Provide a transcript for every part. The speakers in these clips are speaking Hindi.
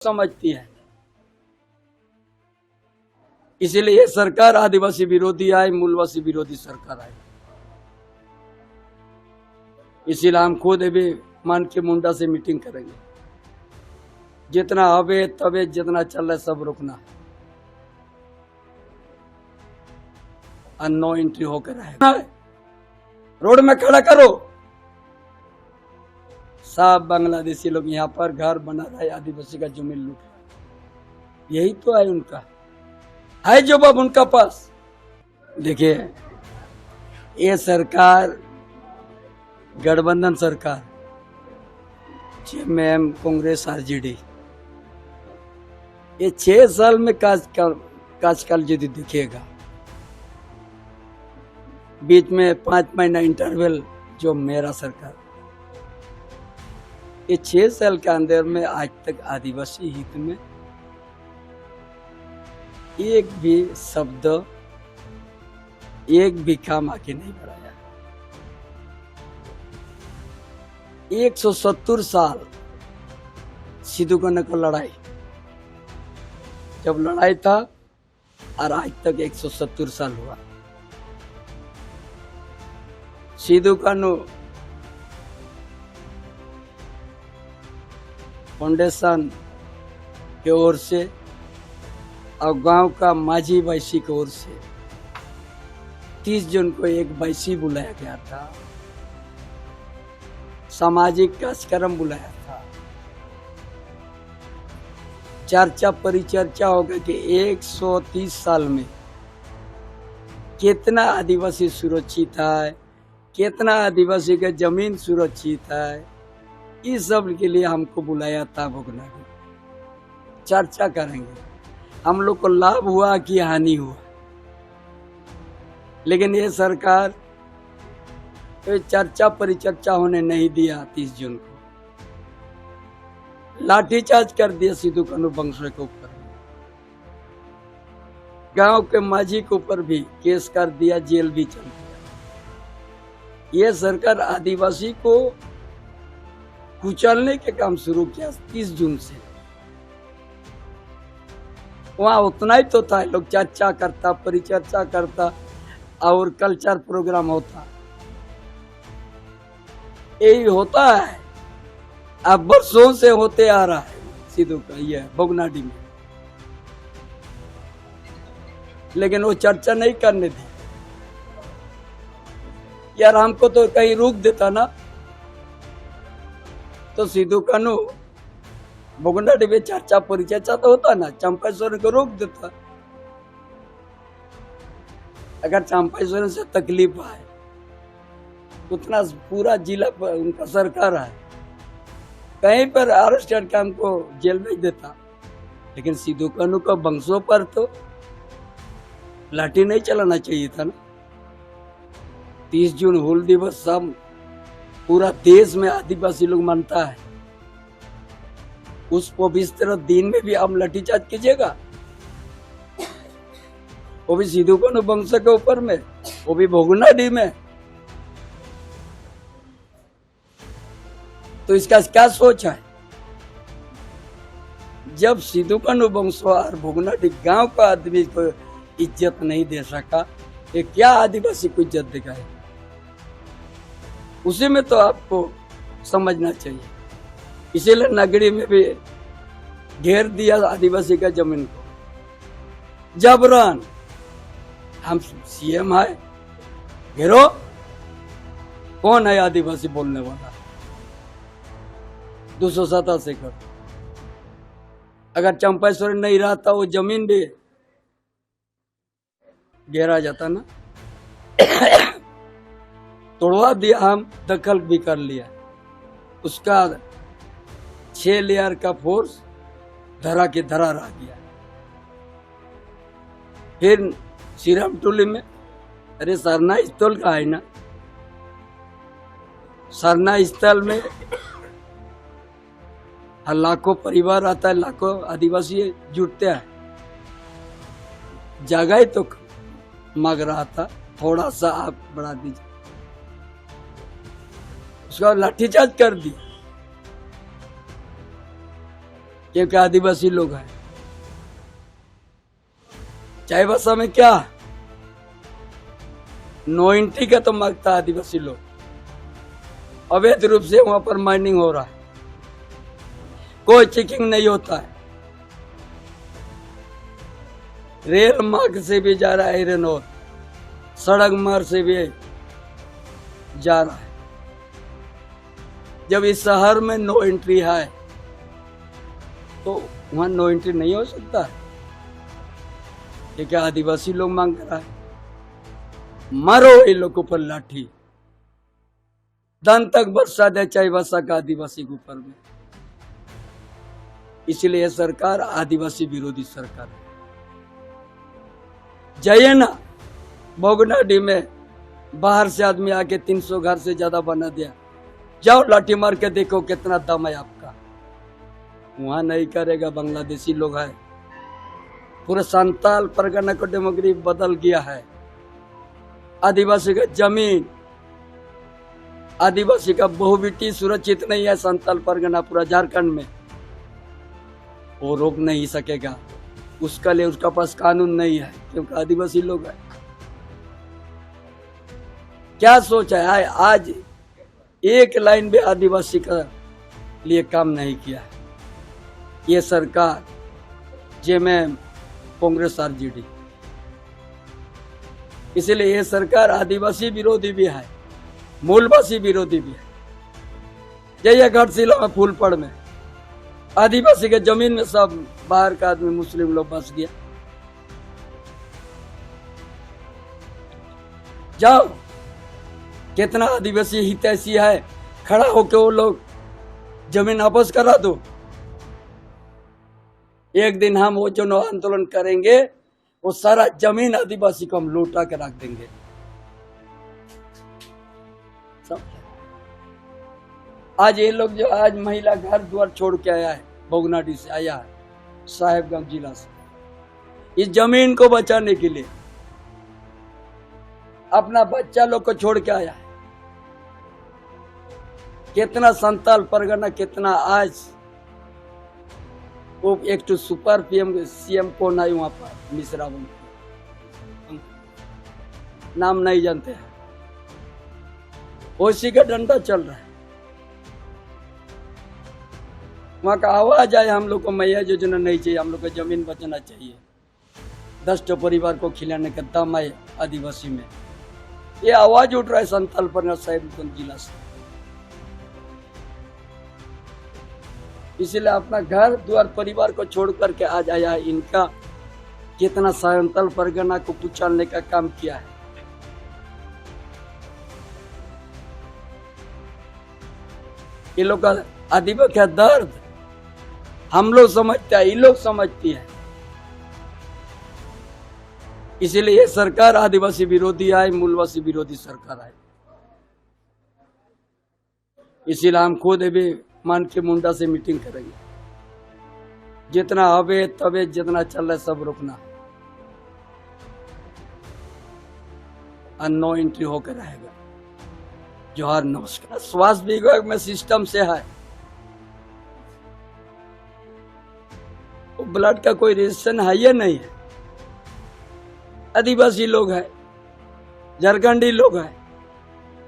समझती है। इसीलिए ये सरकार आदिवासी विरोधी आए, मूलवासी विरोधी सरकार आए। इसीलिए हम खुद भी मान के मुंडा से मीटिंग करेंगे। जितना अवैध तवैध जितना चल रहा है सब रुकना है और नो एंट्री होकर आए। रोड में खड़ा करो। सब बांग्लादेशी लोग यहाँ पर घर बना रहा है, आदिवासी का जमीन लूट रहा है। यही तो है उनका, है जवाब उनका पास। देखिए ये सरकार गठबंधन सरकार, जेएमएम, कांग्रेस, आरजेडी, ये 6 साल में काजकाल यदि दिखेगा, बीच में 5 महीना इंटरवल जो मेरा सरकार, ये 6 साल के अंदर में आज तक आदिवासी हित में एक भी शब्द, एक भी काम आगे नहीं बढ़ाया। 170 साल सिद्धू कन्हू को लड़ाई, जब लड़ाई था और आज तक 170 साल हुआ। सिद्धू कन्हू फाउंडेशन की ओर से और गांव का माझी वैसी की ओर से 30 जून को एक वैसी बुलाया गया था, सामाजिक कार्यक्रम बुलाया था। चर्चा परिचर्चा होगा कि 130 साल में कितना आदिवासी सुरक्षित है, कितना आदिवासी का जमीन सुरक्षित है, इस सब के लिए हमको बुलाया था भोगना की। चर्चा करेंगे, हम लोग को लाभ हुआ कि हानि हुआ। लेकिन ये सरकार तो चर्चा परिचर्चा होने नहीं दिया। 30 जून को लाठीचार्ज कर दिया सिद्धू कन्हू वंशों के ऊपर, गांव के माझी के ऊपर भी केस कर दिया, जेल भी चल दिया। ये सरकार आदिवासी को कुचलने के काम शुरू किया 30 जून से। वहां उतना ही तो था, लोग चर्चा करता, परिचर्चा करता और कल्चर प्रोग्राम होता, यही होता है। अब वर्षों से होते आ रहा है सिद्धू का ये भोगनाडी में, लेकिन वो चर्चा नहीं करने दी। यार हमको तो कहीं रोक देता ना, तो सिद्धू कन्हू भोगनाडी में चर्चा परिचर्चा तो होता ना, चंपेश्वर को रोक देता। अगर चंपेश्वर से तकलीफ आए, उतना पूरा जिला उनका सरकार है, कहीं पर अरेस्ट करके हमको जेल भेज देता। लेकिन सिद्धू कन्हू का वंशों पर तो लाठी नहीं चलाना चाहिए था ना। 30 जून हूल दिवस सब पूरा देश में आदिवासी लोग मानता है। उस पवित्र दिन में भी आप लाठीचार्ज कीजिएगा, वो भी सिद्धू कन्हू वंश के ऊपर में, वो भी भोगनाडी में। तो इसका क्या सोच है? जब सिद्धू कन्हू वंश और भोगनाडी गांव का आदमी को इज्जत नहीं दे सका, ये क्या आदिवासी को इज्जत देगा? उसी में तो आपको समझना चाहिए। इसीलिए नगरी में भी घेर दिया आदिवासी का जमीन को जबरन। हम सीएम है, घेरो। कौन है आदिवासी बोलने वाला? 287 एकड़। अगर चंपेश्वर नहीं रहता वो जमीन भी घेरा जाता ना। तोड़वा दिया, हम दखल भी कर लिया। उसका 6 लेयर का फोर्स धरा के धरा रह गया। फिर श्रीराम टोली में, अरे सरना स्थल का है ना, सरना स्थल में लाखों परिवार आता है, लाखों आदिवासी जुटते हैं। जगह तो मांग रहा था, थोड़ा सा आप बढ़ा दीजिए। उसका लाठीचार्ज कर दी। क्योंकि आदिवासी लोग हैं। चाईबासा में क्या नो एंट्री का तो मांगता आदिवासी लोग, अवैध रूप से वहां पर माइनिंग हो रहा है, कोई चेकिंग नहीं होता है। रेल मार्ग से भी जा रहा है आयरन और, सड़क मार्ग से भी जा रहा है। जब इस शहर में नो एंट्री है तो वहां नो एंट्री नहीं हो सकता है। ये क्या आदिवासी लोग मांग रहा है? मारो इन लोगों पर लाठी, दान तक बरसा दे चाईबासा का आदिवासी के ऊपर में। इसलिए यह सरकार आदिवासी विरोधी सरकार है। जाइए ना भोगनाडी में, बाहर से आदमी आके 300 घर से ज्यादा बना दिया, जाओ लाठी मार के देखो कितना दम है आपका। वहां नहीं करेगा, बांग्लादेशी लोग है। पूरे संताल परगना को डेमोग्राफी बदल गया है। आदिवासी का जमीन, आदिवासी का बहुविटी सुरक्षित नहीं है संताल परगना पूरा झारखंड में, वो रोक नहीं सकेगा। उसका लिए उसका पास कानून नहीं है, क्योंकि आदिवासी लोग है। क्या सोचा है? आज एक लाइन भी आदिवासी का लिए काम नहीं किया है ये सरकार, जेएमएम, कांग्रेस, आरजेडी। इसलिए ये सरकार आदिवासी विरोधी भी है, मूलवासी विरोधी भी है। जैसे घाटशिला में, फूलपड़ में आदिवासी के जमीन में सब बाहर का आदमी मुस्लिम लोग बस गया। जाओ, कितना आदिवासी हितैषी है, खड़ा होकर वो लोग जमीन वापस करा दो। एक दिन हम वो जो आंदोलन करेंगे, वो सारा जमीन आदिवासी को हम लौटा के रख देंगे। आज ये लोग जो आज महिला घर द्वार छोड़ के आया है, भोगनाडी से आया है, साहेबगंज जिला से, इस जमीन को बचाने के लिए अपना बच्चा लोग को छोड़ के आया है। कितना संताल परगना, कितना आज वो एक तो सुपर पीएम सीएम कौन आई वहां पर, मिश्रा बन, नाम नहीं जानते हैं, उसी का डंडा चल रहा है। वहां का आवाज आए, हम लोग को मैया योजना नहीं चाहिए, हम लोग को जमीन बचना चाहिए। 10 परिवार को खिलाने का दम है आदिवासी में। ये आवाज उठ रहा है संताल परगना साहिबगंज जिला से। इसलिए अपना घर द्वार परिवार को छोड़ करके आज आया है। इनका कितना संताल परगना को कुचलने का काम किया है। ये लोग का आदिवासी का दर्द हम लोग समझते हैं, ये लोग समझती है। इसीलिए ये सरकार आदिवासी विरोधी है, मूलवासी विरोधी सरकार है। इसीलिए हम खुद भी मान के मुंडा से मीटिंग करेंगे। जितना अवैध तवैध जितना चल रहा है सब रोकना, और नो एंट्री होकर रहेगा। जोहार, नमस्कार। स्वास्थ्य विभाग में सिस्टम से है, ब्लड का कोई रजिस्ट्रेशन है ये नहीं है। आदिवासी लोग है, झारखंडी लोग है,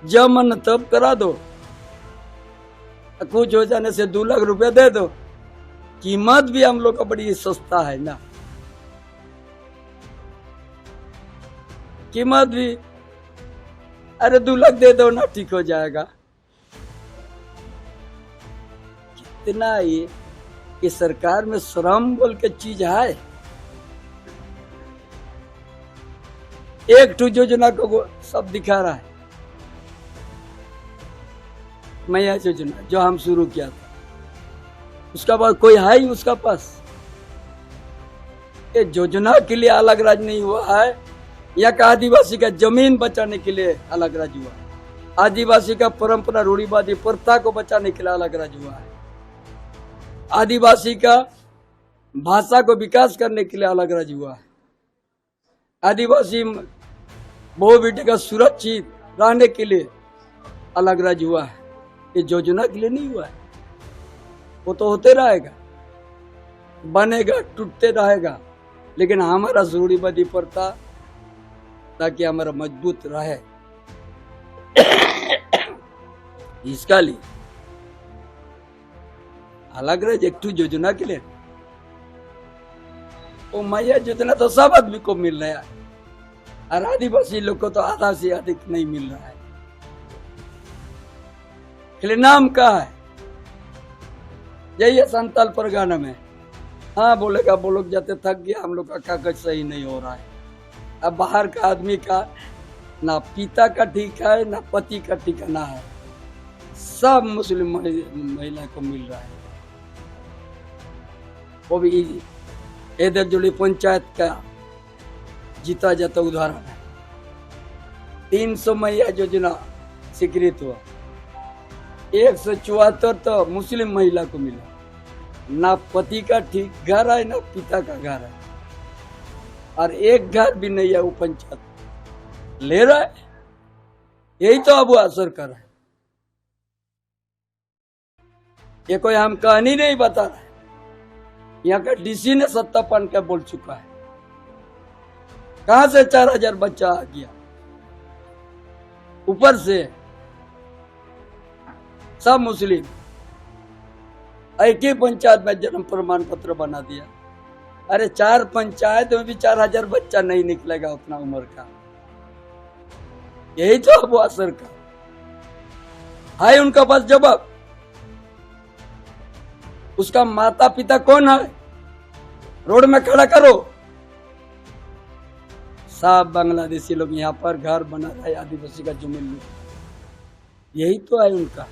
जब मन तब करा दो। कुछ हो जाने से 2 लाख रुपए दे दो। कीमत भी हम लोग का बड़ी सस्ता है ना, कीमत भी, अरे 2 लाख दे दो ना, ठीक हो जाएगा। कितना ये सरकार में श्रम बोल के चीज है। एक योजना को सब दिखा रहा है, मैया योजना जो हम शुरू किया था, उसका बाद कोई है ही उसका पास। ये योजना के लिए अलग राज्य नहीं हुआ है, या का आदिवासी का जमीन बचाने के लिए अलग राज्य हुआ है। आदिवासी का परंपरा रूढ़िवादी प्रथा को बचाने के लिए अलग राज्य हुआ है। आदिवासी का भाषा को विकास करने के लिए अलग राज्य हुआ है। आदिवासी बहुविटी का सुरक्षित रहने के लिए अलग राज्य हुआ है। ये योजना के लिए नहीं हुआ है, वो तो होते रहेगा। बनेगा, टूटते रहेगा, लेकिन हमारा रूढ़िबद्धि पड़ता ताकि हमारा मजबूत रहे। इसका लिए अलग रहे एक योजना के लिए वो मैया योजना तो सब आदमी को मिल रहा है, और आदिवासी लोग को तो आधा से अधिक नहीं मिल रहा है। खाली नाम का है, यही है संताल परगना में। हाँ बोलेगा, वो लोग जाते थक गया, हम लोग का कागज सही नहीं हो रहा है। अब बाहर का आदमी का ना पिता का ठीक है ना पति का ठिकाना है, सब मुस्लिम महिला को मिल रहा है। वो भी इधर जुड़ी पंचायत का जीता जाता उदाहरण है। 300 मैया योजना स्वीकृत हुआ, 174 तो मुस्लिम महिला को मिला। ना पति का ठीक घर है ना पिता का घर है, और एक घर भी नहीं है वो पंचायत ले रहा है। यही तो अब वो असर कर रहा है। ये कोई हम कहानी नहीं बता रहे, यहाँ का डीसी ने सत्ता पान के बोल चुका है। कहां से 4000 बच्चा आ गया, ऊपर से सब मुस्लिम। एक ही पंचायत में जन्म प्रमाण पत्र बना दिया। अरे 4 पंचायत में भी 4000 बच्चा नहीं निकलेगा उतना उम्र का। यही तो अब असर का है उनका पास जवाब। उसका माता पिता कौन है, रोड में खड़ा करो। सब बांग्लादेशी लोग यहाँ पर घर बना रहा है, आदिवासी का जमीन लोग, यही तो है उनका,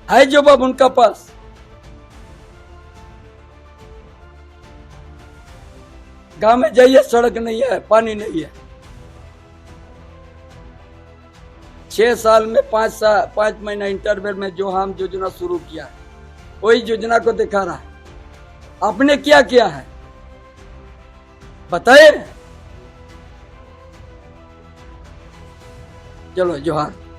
है जवाब उनका पास। गांव में जाइए, सड़क नहीं है, पानी नहीं है। 6 साल में 5 महीना इंटरवल में जो हम योजना शुरू किया है वही योजना को दिखा रहा है। आपने क्या किया है बताए। चलो जोहार।